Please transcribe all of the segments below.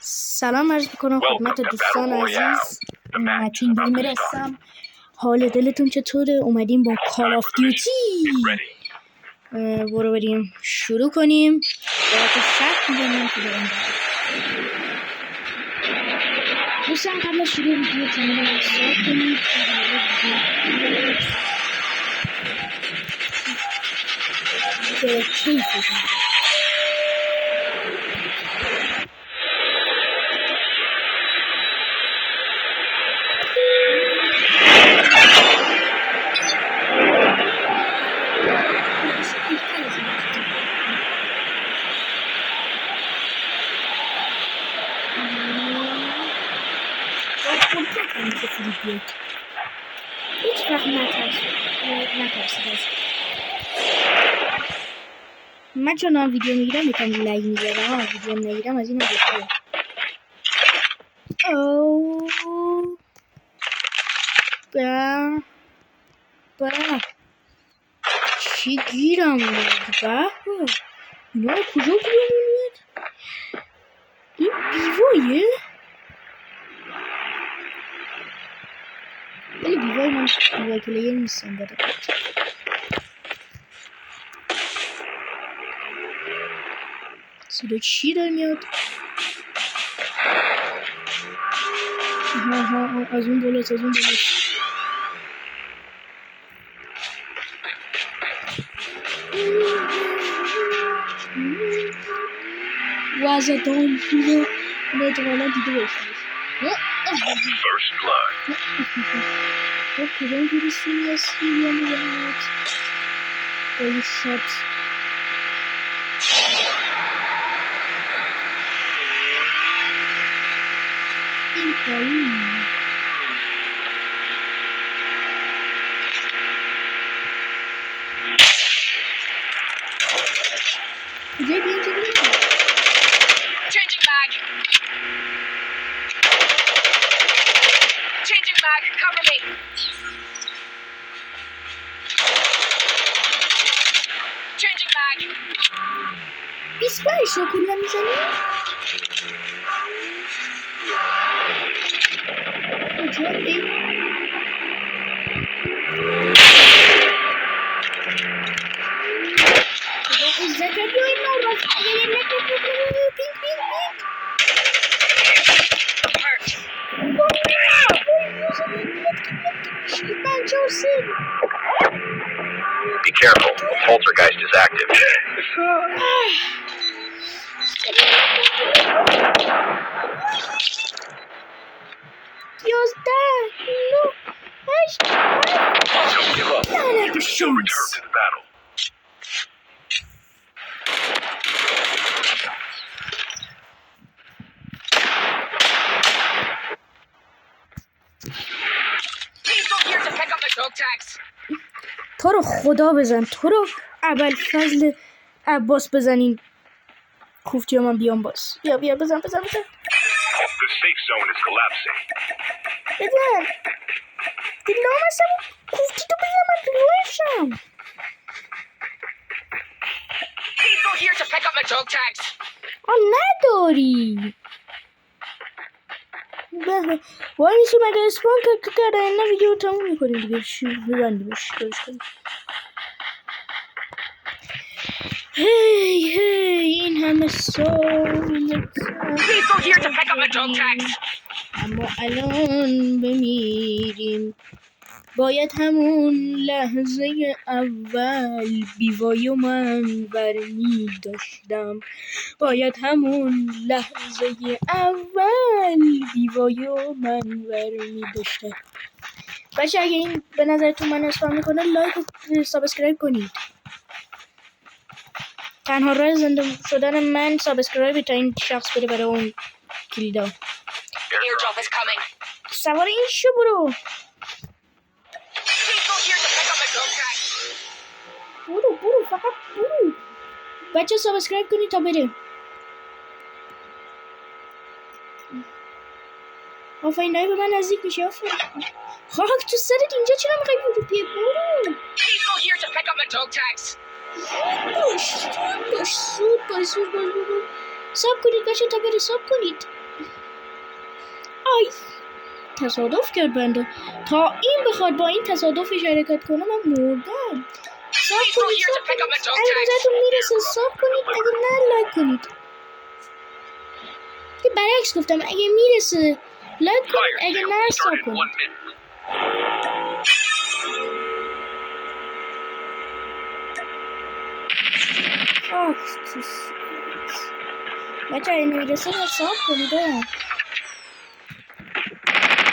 سلام عرض میکنم خدمت دوستان عزیز. متین گیمر هستم. حال دلتون چطوره؟ اومدیم با کال آف دیوتی. برو بریم شروع کنیم. باید شرط میدونیم که بریم دوستان قبل از شروع ویدیو چنل رو سابسکرایب کنید. کیف بکنید. هیچ وقت نترسید. من چون ویدیو میگیرم میتونم لایک میگیرم، ویدیو نگیرم از این بهتره. چی گیرم بود؟ اینا کجا گیرم بود؟ این بیوایه؟ ولی بیوای من بیوای پلیر نیستم. بده صدا چی داره میاد؟ ها از اون بالاست. وزدان پوله ندوالا دیده باشید. خب کدام گیرسونی هستی یا میگمت باید شد این پایین کجای بیان که بیان Changing back, cover me. Changing back. 25 رو کلا میزنی؟ کجا ای؟ کجا ازده بیایی نوراز اگه پینک Be careful, Poltergeist is active. Don't give up. You'll return to the battle. Please go here to pick up the dog tags. تو رو خدا بزن، تو رو ابوالفضل عباس بزنین. کوفتی ها من بیام باز. بیا بزن. The safe zone is collapsing. بزن دیلام هستم. کوفتی تو بزن من دلوشم. Please go here to pick up the dog tags. نداری وای میشه مگه اسپان که کرده اینا ویدیو تموم میکنیم دیگه. چی ببندیمش کنیم. هی این همه سال Please go here to pick up the dog tags. اما الان بمیریم. باید همون لحظه اول بیوای من برمی داشتم. باید همون لحظه اول بیوای من برمی داشتم. بچه اگه این به نظرتون من اسپام میکنه لایک و سابسکرایب کنید. تنها راه زنده شدن من سابسکرایب تا این شخص بره برای اون کلیدا. Airdrop is coming. سوار این شو برو. Please go here to pick up the dog tags. برو فقط برو. بچه سابسکرایب کنید تا بره. آفرین داری به من نزدیک میشه. آفرین خاک تو سرت. اینجا چرا میخوای برو؟ برو. Please go here to pick up the dog tags. سود باش. ساب کنید بچه تا بره. ساب کنید. آی تصادف کرد بنده. تا این بخواد با این تصادفش حرکت کنه من مردم. ساب کنید اگه نظرتون میرسه ساب کنید، اگه نه لایک کنید. که برعکس گفتم اگه میرسه لایک کنید، اگه نه ساب کنید. بچه اگه نمیرسه ساب کنید.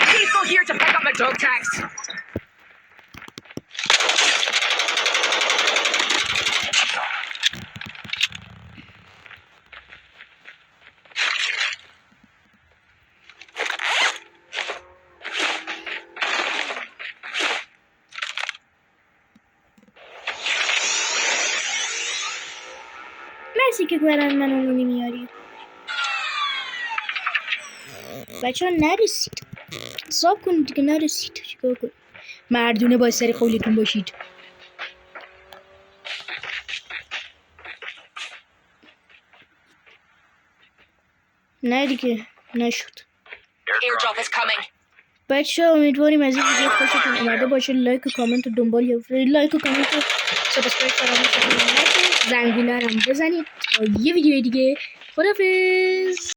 Please go here to pick up my dog tags. مرسی که برن من اونو نمیاری. بچه ها نرسید ساب کنید دیگه، نرسید چیکار کنید؟ مردونه با سر قولتون باشید. نه دیگه نشد. Airdrop is coming. بچه ها امیدواریم از این ویدیو خوشتون اومده باشه. لایک و کامنت و دنبال لایک و کامنت و سابسکرایب فراموش نکنید. زنگوله رو هم بزنید تا یه ویدیو دیگه. خدافظ.